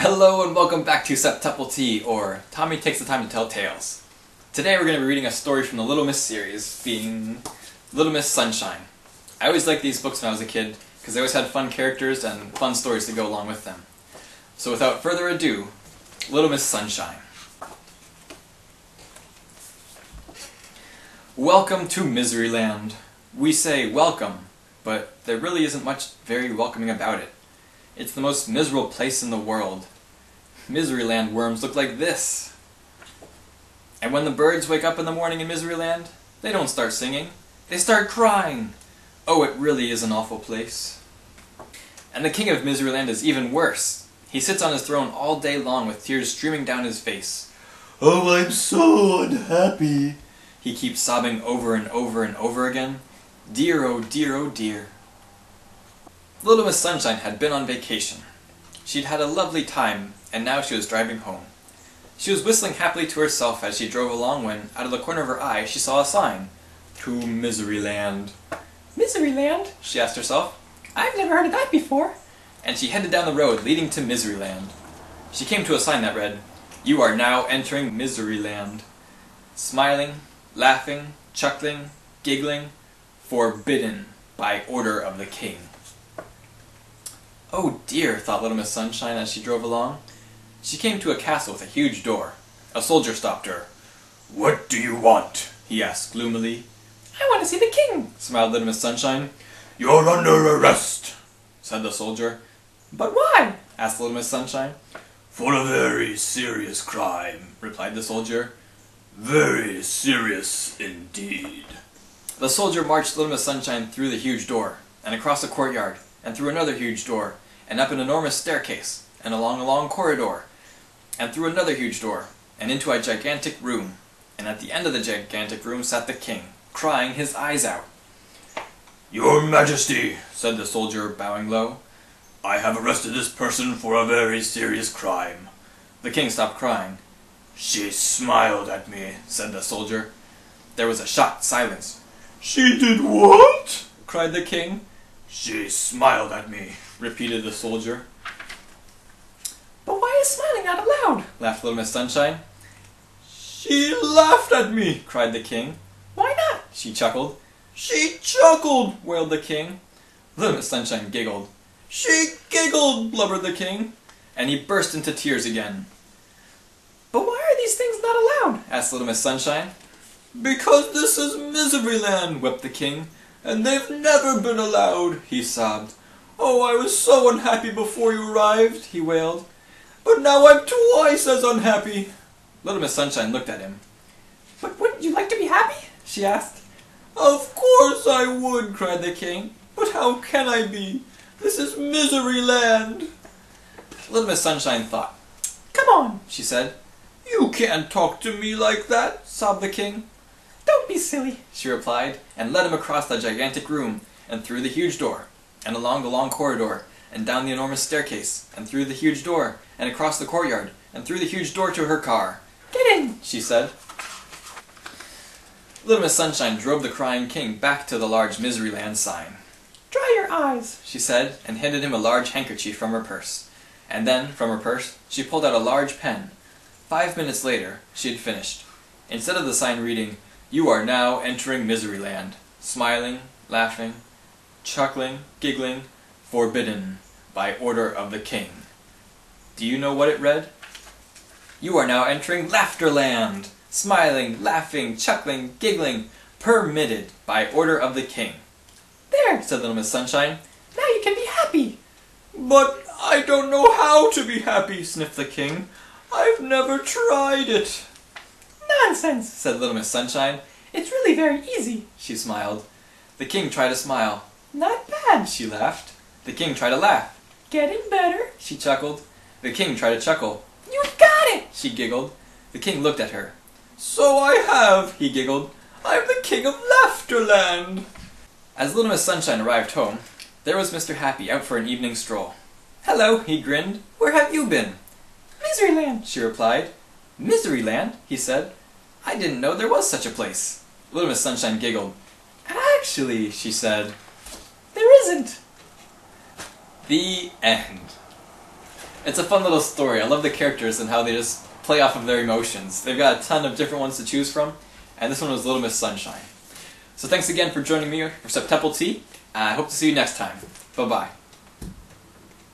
Hello and welcome back to Septuple Tea, or Tommy Takes the Time to Tell Tales. Today we're going to be reading a story from the Little Miss series, being Little Miss Sunshine. I always liked these books when I was a kid, because they always had fun characters and fun stories to go along with them. So without further ado, Little Miss Sunshine. Welcome to Miseryland. We say welcome, but there really isn't much very welcoming about it. It's the most miserable place in the world. Miseryland worms look like this. And when the birds wake up in the morning in Miseryland, they don't start singing. They start crying. Oh, it really is an awful place. And the king of Miseryland is even worse. He sits on his throne all day long with tears streaming down his face. Oh, I'm so unhappy. He keeps sobbing over and over and over again. Dear, oh dear, oh dear. Little Miss Sunshine had been on vacation. She'd had a lovely time, and now she was driving home. She was whistling happily to herself as she drove along when, out of the corner of her eye, she saw a sign. To Miseryland. Miseryland? She asked herself. I've never heard of that before. And she headed down the road leading to Miseryland. She came to a sign that read, You are now entering Miseryland. Smiling, laughing, chuckling, giggling, forbidden by order of the king. Oh dear, thought Little Miss Sunshine as she drove along. She came to a castle with a huge door. A soldier stopped her. What do you want? He asked gloomily. I want to see the king, Smiled Little Miss Sunshine. You're under arrest, Said the soldier. But why? Asked Little Miss Sunshine. For a very serious crime. Replied the soldier. Very serious indeed. The soldier marched Little Miss Sunshine through the huge door, and across a courtyard, and through another huge door, and up an enormous staircase, and along a long corridor, and through another huge door, and into a gigantic room. And at the end of the gigantic room sat the king, crying his eyes out. Your Majesty, Said the soldier, bowing low, I have arrested this person for a very serious crime. The king stopped crying. She smiled at me, Said the soldier. There was a shocked silence. She did what? Cried the king. She smiled at me, Repeated the soldier. But why is smiling not allowed? Laughed Little Miss Sunshine. She laughed at me, Cried the king. Why not? She chuckled. She chuckled, Wailed the king. Little Miss Sunshine giggled. she giggled, Blubbered the king. And he burst into tears again. But why are these things not allowed? Asked Little Miss Sunshine. Because this is Miseryland, Wept the king. and they've never been allowed. He sobbed. Oh, I was so unhappy before you arrived, He wailed. but now I'm twice as unhappy. Little Miss Sunshine looked at him. But wouldn't you like to be happy? She asked. Of course I would, cried the king, but how can I be? This is Miseryland. Little Miss Sunshine thought. Come on. She said. You can't talk to me like that, Sobbed the king. Don't be silly. She replied, and led him across the gigantic room, and through the huge door, and along the long corridor, and down the enormous staircase, and through the huge door, and across the courtyard, and through the huge door to her car. Get in, She said. Little Miss Sunshine drove the crying king back to the large Miseryland sign. Dry your eyes. She said, and handed him a large handkerchief from her purse. And then, from her purse, she pulled out a large pen. 5 minutes later, she had finished. Instead of the sign reading, You are now entering Miseryland, smiling, laughing, chuckling, giggling, forbidden, by order of the king. Do you know what it read? You are now entering Laughterland, smiling, laughing, chuckling, giggling, permitted, by order of the king. There, Said Little Miss Sunshine. now you can be happy. But I don't know how to be happy, Sniffed the king. I've never tried it. Nonsense. Said Little Miss Sunshine. It's really very easy. She smiled. The king tried to smile. Not bad. She laughed. The king tried to laugh. Getting better. She chuckled. The king tried to chuckle. You got it. She giggled. The king looked at her. So I have. He giggled. I'm the king of Laughterland. As Little Miss Sunshine arrived home, there was Mr. Happy out for an evening stroll. Hello, he grinned. Where have you been? Miseryland. She replied. Miseryland, he said. I didn't know there was such a place. Little Miss Sunshine giggled. Actually, she said. There isn't. The end. It's a fun little story. I love the characters and how they just play off of their emotions. They've got a ton of different ones to choose from, and this one was Little Miss Sunshine. So thanks again for joining me for Septuple Tea. I hope to see you next time. Bye-bye.